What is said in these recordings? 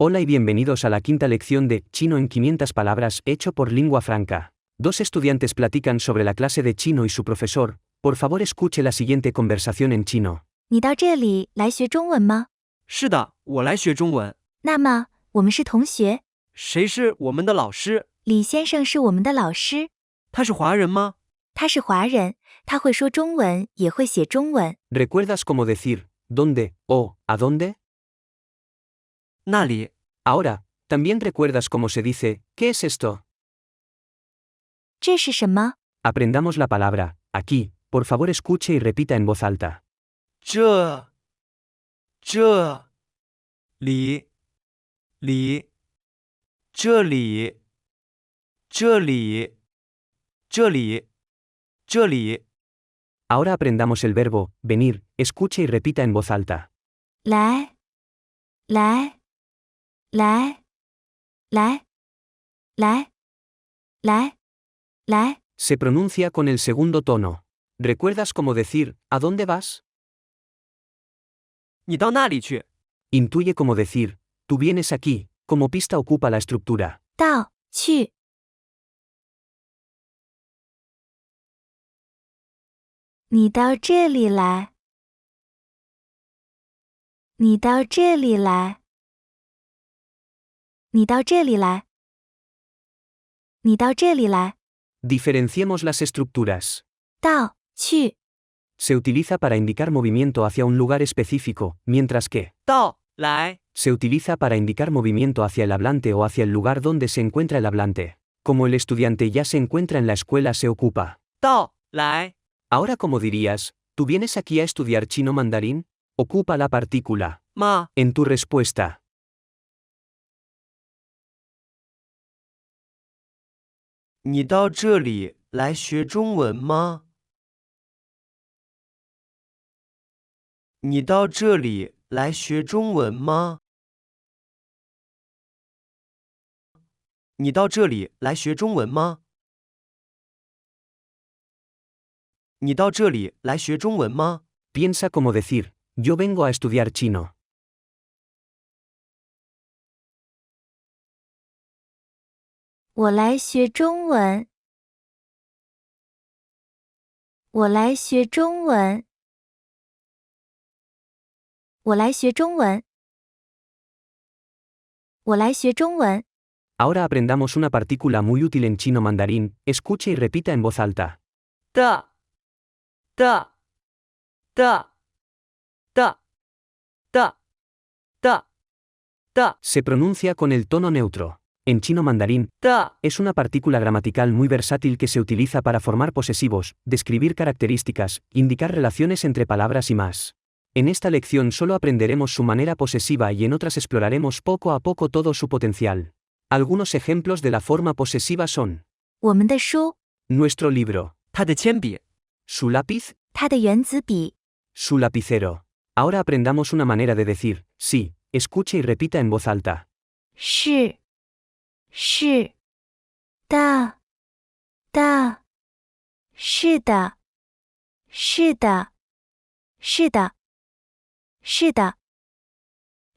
Hola y bienvenidos a la quinta lección de Chino en 500 palabras hecho por Lingua Franca. Dos estudiantes platican sobre la clase de chino y su profesor. Por favor, escuche la siguiente conversación en chino. 你到这里来学中文吗？是的，我来学中文。那么，我们是同学。谁是我们的老师？李先生是我们的老师。他是华人吗？他是华人，他会说中文，也会写中文。 ¿Recuerdas cómo decir dónde o a dónde? 那里。 Ahora, ¿también recuerdas cómo se dice ¿qué es esto? 这是什么？ Aprendamos la palabra aquí. Por favor, escuche y repita en voz alta. 这里这里。 Ahora aprendamos el verbo venir. Escuche y repita en voz alta. 来来。 Se pronuncia con el segundo tono. ¿Recuerdas cómo decir ¿a dónde vas? 你到那里去。 Intuye cómo decir tú vienes aquí. Como pista ocupa la estructura. 到去。你到这里来。你到这里来。你到这里来。你到这里来。 Diferenciemos las estructuras. 到去。 Se utiliza para indicar movimiento hacia un lugar específico, mientras que 到来 se utiliza para indicar movimiento hacia el hablante o hacia el lugar donde se encuentra el hablante. Como el estudiante ya se encuentra en la escuela, se ocupa. 到来 Ahora, ¿cómo dirías? ¿Tú vienes aquí a estudiar chino mandarín? Ocupa la partícula 吗？ en tu respuesta. 你到这里来学中文吗？你到这里来学中文吗？你到这里来学中文吗？你到这里来学中文吗？ Piensa como decir, yo vengo a estudiar chino. 我来学中文。我来学中文。我来学中文。我来学中文。 Ahora aprendamos una partícula muy útil en chino mandarín. Escuche y repita en voz alta. 的 Se pronuncia con el tono neutro. En chino mandarín, 的 es una partícula gramatical muy versátil que se utiliza para formar posesivos, describir características, indicar relaciones entre palabras y más. En esta lección solo aprenderemos su manera posesiva y en otras exploraremos poco a poco todo su potencial. Algunos ejemplos de la forma posesiva son 我们的书， nuestro libro, 他的铅笔， su lápiz, 它的原子笔。 su lapicero. Ahora aprendamos una manera de decir sí. Escuche y repita en voz alta. 是的，是的，是的，是的，是的，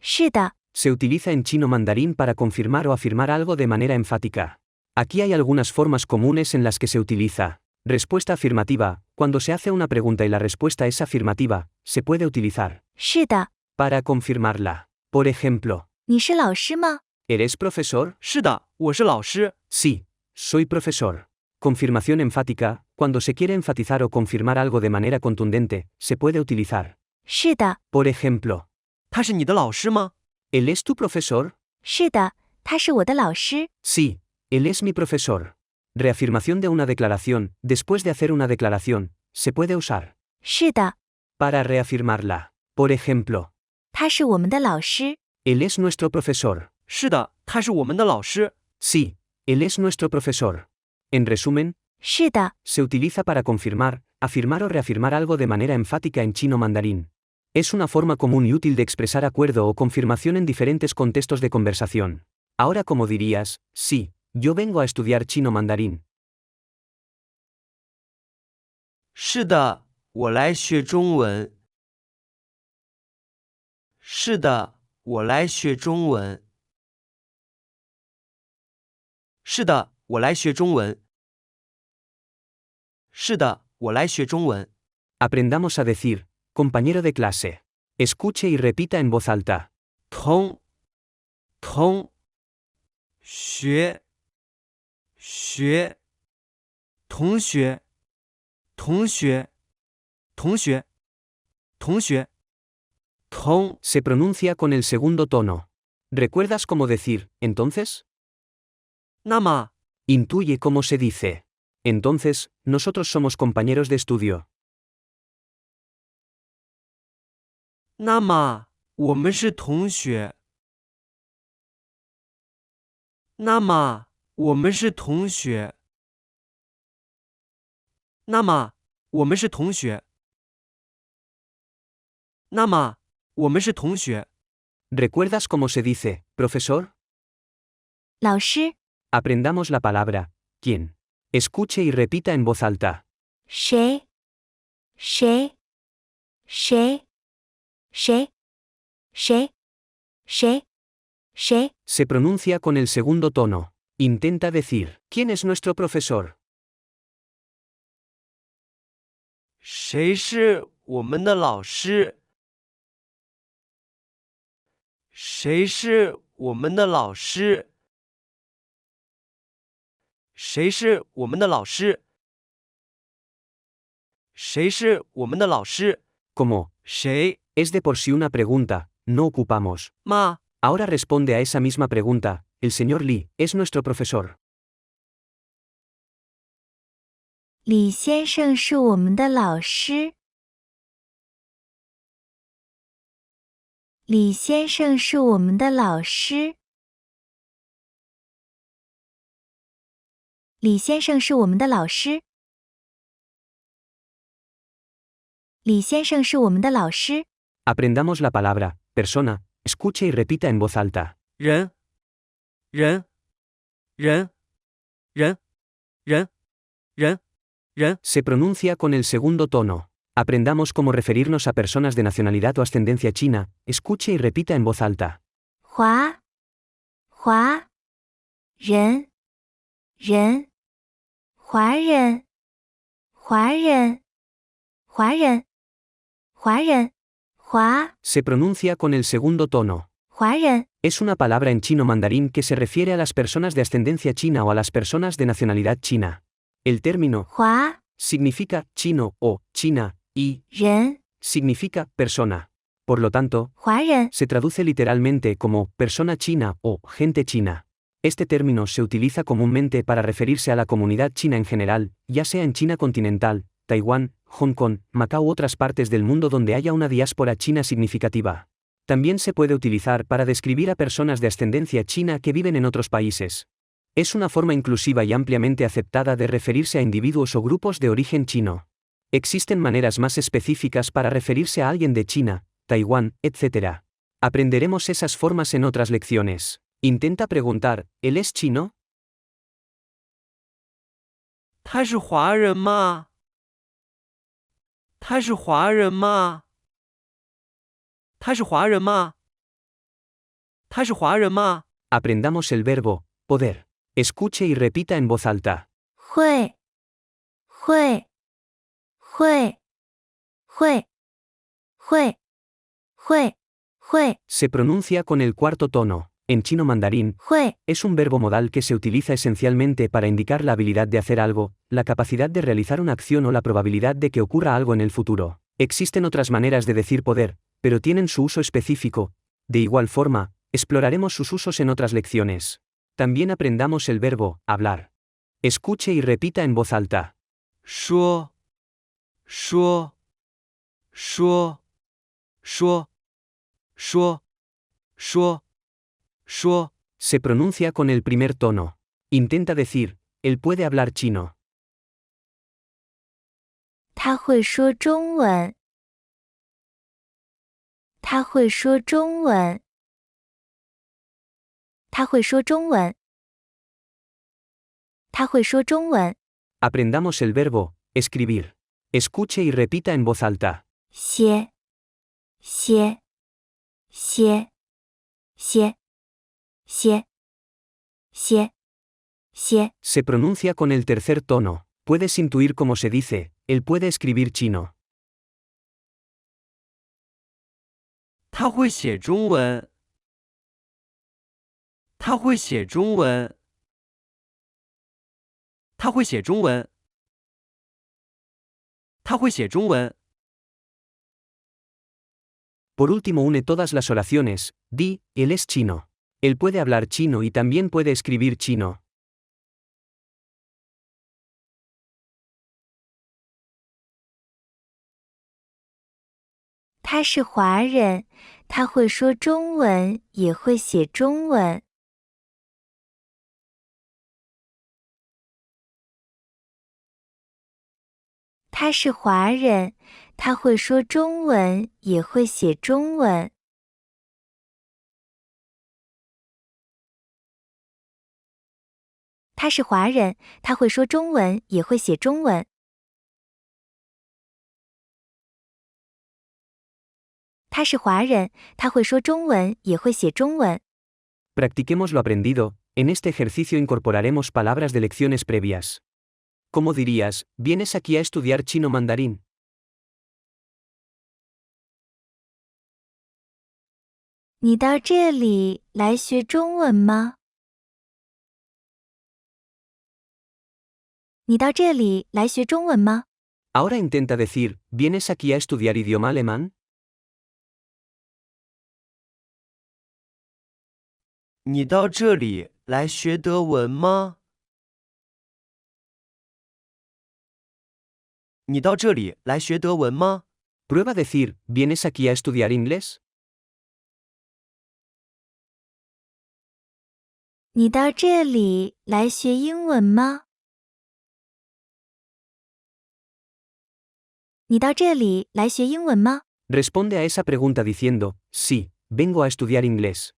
是的。 Se utiliza en chino mandarín para confirmar o afirmar algo de manera enfática. Aquí hay algunas formas comunes en las que se utiliza. Respuesta afirmativa. Cuando se hace una pregunta y la respuesta es afirmativa, se puede utilizar 是的， para confirmarla. Por ejemplo, 你是老师吗？ ¿eres profesor? 是的，我是老师。 Sí, soy profesor. Confirmación enfática. Cuando se quiere enfatizar o confirmar algo de manera contundente, se puede utilizar. 是的， Por ejemplo, 他是你的老师吗？ ¿él es tu profesor? 是的，他是我的老师。 Sí, él es mi profesor. Reafirmación de una declaración. Después de hacer una declaración, se puede usar 是的， para reafirmarla. Por ejemplo, 他是我们的老师。 él es nuestro profesor. 是的，他是我们的老师。 Sí, él es nuestro profesor. En resumen, 是的， se utiliza para confirmar, afirmar o reafirmar algo de manera enfática en chino mandarín. Es una forma común y útil de expresar acuerdo o confirmación en diferentes contextos de conversación. Ahora, ¿cómo dirías? Sí, yo vengo a estudiar chino mandarín. 是的，我来学中文。是的，我来学中文。是的，我来学中文。是的，我来学中文。 Aprendamos a decir, compañero de clase. Escuche y repita en voz alta. 同学同学同 Se pronuncia con el segundo tono. ¿Recuerdas cómo decir, entonces? 那么 Intuye cómo se dice. Entonces, nosotros somos compañeros de estudio. 那么我们是同学。那么我们是同学。那么我们是同学。那么我们是同学。 ¿Recuerdas cómo se dice, profesor? 老师， Aprendamos la palabra, ¿quién? Escuche y repita en voz alta. 谁？谁？谁？谁？谁？谁？谁？ Se pronuncia con el segundo tono. Intenta decir, ¿quién es nuestro profesor? 谁是我们的老师？谁是我们的老师？谁是我们的老师？谁是我们的老师？ Como, 谁 es de por sí una pregunta, no ocupamos. 吗？ Ahora responde a esa misma pregunta, el señor Lee, es nuestro profesor. 李先生是我们的老师。李先生是我们的老师。李先生是我们的老师。李先生是我们的老师。 Aprendamos la palabra, persona, escuche y repita en voz alta. 人人人人人人人 Se pronuncia con el segundo tono. Aprendamos cómo referirnos a personas de nacionalidad o ascendencia china, escuche y repita en voz alta. 华华人人华人华人华人华人华 Se pronuncia con el segundo tono. 华人 Es una palabra en chino mandarín que se refiere a las personas de ascendencia china o a las personas de nacionalidad china. El término 华 significa chino o china y 人 significa persona. Por lo tanto, 华人 se traduce literalmente como persona china o gente china. Este término se utiliza comúnmente para referirse a la comunidad china en general, ya sea en China continental, Taiwán, Hong Kong, Macao u otras partes del mundo donde haya una diáspora china significativa. También se puede utilizar para describir a personas de ascendencia china que viven en otros países. Es una forma inclusiva y ampliamente aceptada de referirse a individuos o grupos de origen chino. Existen maneras más específicas para referirse a alguien de China, Taiwán, etc. Aprenderemos esas formas en otras lecciones. Intenta preguntar, ¿él es chino? 他是华人吗？他是华人吗？他是华人吗？他是华人吗？ Aprendamos el verbo, poder. Escuche y repita en voz alta. 会会会会会会会 Se pronuncia con el cuarto tono. En chino mandarín, 会 es un verbo modal que se utiliza esencialmente para indicar la habilidad de hacer algo, la capacidad de realizar una acción o la probabilidad de que ocurra algo en el futuro. Existen otras maneras de decir poder, pero tienen su uso específico. De igual forma, exploraremos sus usos en otras lecciones. También aprendamos el verbo hablar. Escuche y repita en voz alta. 说说说说说说说 Se pronuncia con el primer tono. Intenta decir, él puede hablar chino. 他会说中文。他会说中文。他会说中文。他会说中文。 Aprendamos el verbo escribir. Escuche y repita en voz alta. 写写写写写写写 Se pronuncia con el tercer tono. Puedes intuir cómo se dice, él puede escribir chino. 他会写中文。他会写中文。他会写中文。他会写中文。 Por último, une todas las oraciones. Di, él es chino. Él puede hablar chino y también puede escribir chino. 他是华人，他会说中文，也会写中文。他是华人，他会说中文，也会写中文。他是华人，他会说中文，也会写中文。他是华人，他会说中文，也会写中文。 Practiquemos lo aprendido. En este ejercicio incorporaremos palabras de lecciones previas. ¿Cómo dirías, vienes aquí a estudiar chino mandarín? 你到这里来学中文吗？你到这里来学中文吗？ Ahora intenta decir, ¿vienes aquí a estudiar idioma alemán? 你到这里来学德文吗？你到这里来学德文吗？ Prueba decir, ¿vienes aquí a estudiar inglés? 你到这里来学英文吗？你到这里来学英文吗？ Responde a esa pregunta diciendo, sí, vengo a estudiar inglés.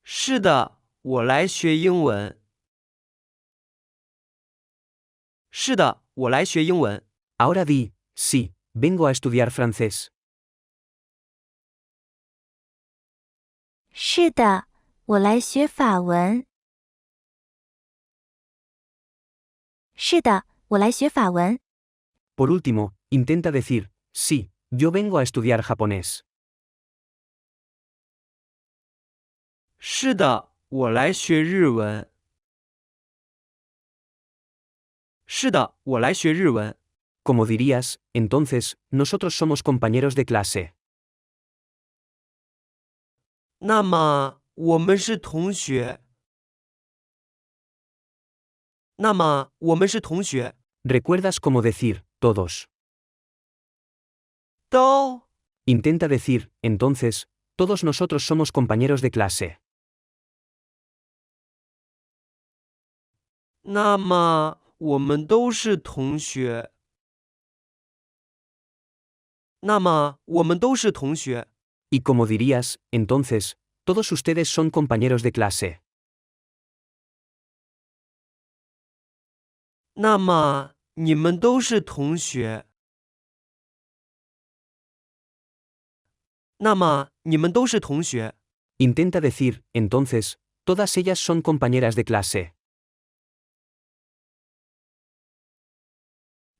是的，我来学英文。是的，我来学英文。 Ahora di, sí, vengo a estudiar francés. 是的，我来学法文。是的，我来学法文。 Por último, intenta decir, sí, yo vengo a estudiar japonés. 是的，我来学日文。是的，我来学日文。 Como dirías, entonces, nosotros somos compañeros de clase. 那么，我们是同学。那么，我们是同学。 ¿Recuerdas cómo decir, todos? 都。 Intenta decir, entonces, todos nosotros somos compañeros de clase. 那么，我们都是同学。那么，我们都是同学。 Y como dirías, entonces, todos ustedes son compañeros de clase. 那么，你们都是同学。那么，你们都是同学。 Intenta decir, entonces, todas ellas son compañeras de clase.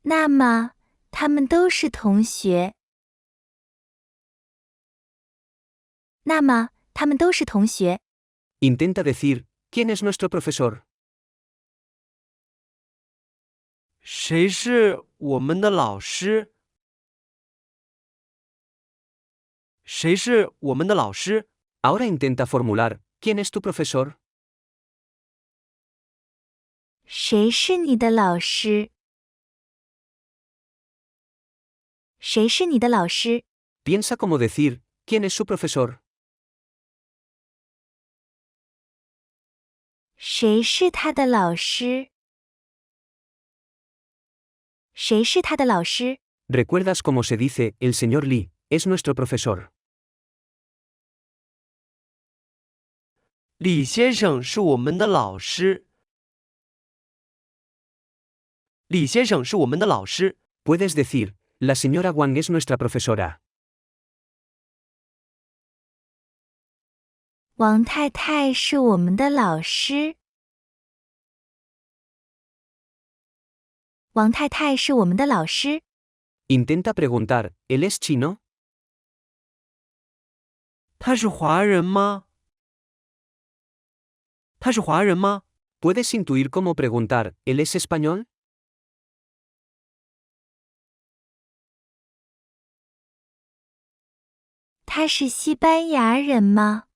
那么，他们都是同学。那么，他们都是同学。 Intenta decir, ¿quién es nuestro profesor? 谁是我们的老师？谁是我们的老师？ Ahora intenta formular, ¿quién es tu profesor? 谁是你的老师？谁是你的老师？ Piensa cómo decir, ¿quién es su profesor? 谁是他的老师？谁是他的老师？ ¿Recuerdas cómo se dice, el señor Lee, es nuestro profesor? 李先生是我们的老师。李先生是我们的老师。 Puedes decir, la señora Wang es nuestra profesora. 王太太是我们的老师。王太太是我们的老师。 Intenta preguntar, ¿él es chino? 他是华人吗？他是华人吗？ ¿Puedes intuir cómo preguntar, ¿él es español? 他是西班牙人吗？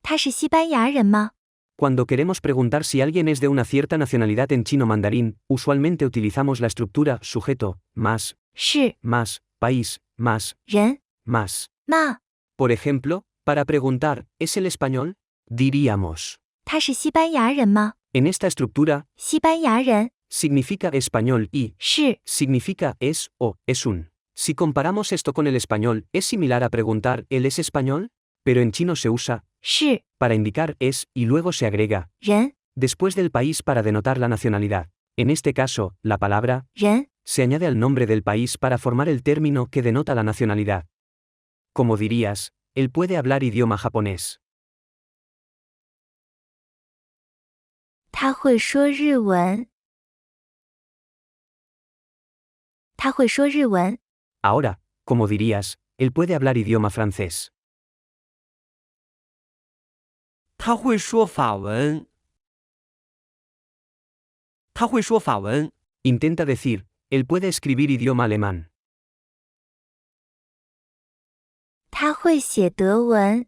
他是西班牙人吗？ Cuando queremos preguntar si alguien es de una cierta nacionalidad en chino mandarín, usualmente utilizamos la estructura sujeto, más, 是 más, país, más, 人 más. 吗？ Por ejemplo, para preguntar, ¿es el español? Diríamos. 他是西班牙人吗？ En esta estructura, 西班牙人 significa español y 是 significa es o es un. Si comparamos esto con el español, ¿es similar a preguntar, ¿él es español? Pero en chino se usa 是 para indicar es y luego se agrega 人 después del país para denotar la nacionalidad. En este caso, la palabra 人 se añade al nombre del país para formar el término que denota la nacionalidad. Como dirías, él puede hablar idioma japonés. 他会说日文。他会说日文。 Ahora, como dirías, él puede hablar idioma francés. 他会说法文。他会说法文。 Intenta decir, él puede escribir idioma alemán. 他会写德文。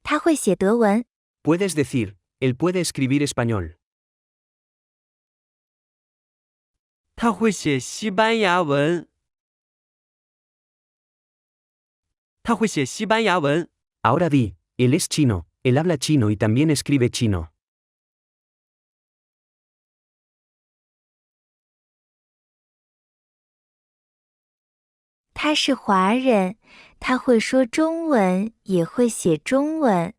他会写德文。 Puedes decir, él puede escribir español. 他会写西班牙文。他会写西班牙文。 Ahora di, él es chino, él habla chino y también escribe chino. 他是华人，他会说中文，也会写中文。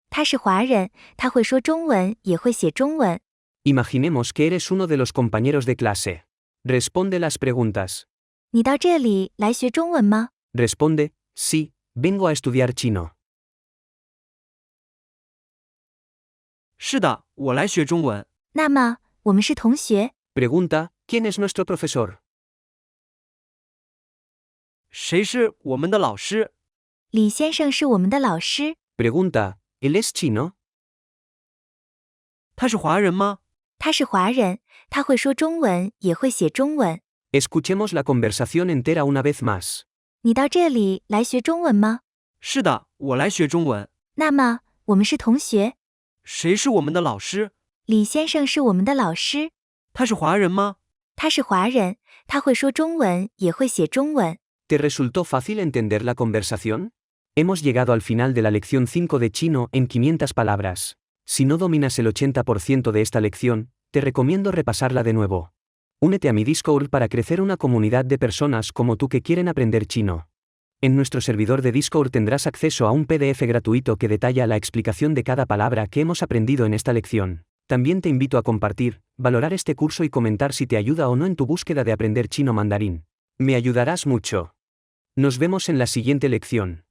他是华人，他会说中文，也会写中文。 Imaginemos que eres uno de los compañeros de clase. Responde las preguntas. 你到这里来学中文吗？ Responde, sí, vengo a estudiar chino. 是的，我来学中文。那么我们是同学。 Pregunta, ¿quién es nuestro profesor? 谁是我们的老师？李先生是我们的老师。 Pregunta, ¿él es chino? 他是华人吗？他是华人，他会说中文，也会写中文。 Escuchemos la conversación entera una vez más. 你到这里来学中文吗？是的，我来学中文。那么我们是同学。谁是我们的老师？李先生是我们的老师。他是华人吗？他是华人，他会说中文，也会写中文。 ¿Te resultó fácil entender la conversación? Hemos llegado al final de la lección 5 de chino en 500 palabras. Si no dominas el 80% de esta lección, te recomiendo repasarla de nuevo. Únete a mi Discord para crecer una comunidad de personas como tú que quieren aprender chino. En nuestro servidor de Discord tendrás acceso a un PDF gratuito que detalla la explicación de cada palabra que hemos aprendido en esta lección. También te invito a compartir, valorar este curso y comentar si te ayuda o no en tu búsqueda de aprender chino mandarín. Me ayudarás mucho. Nos vemos en la siguiente lección.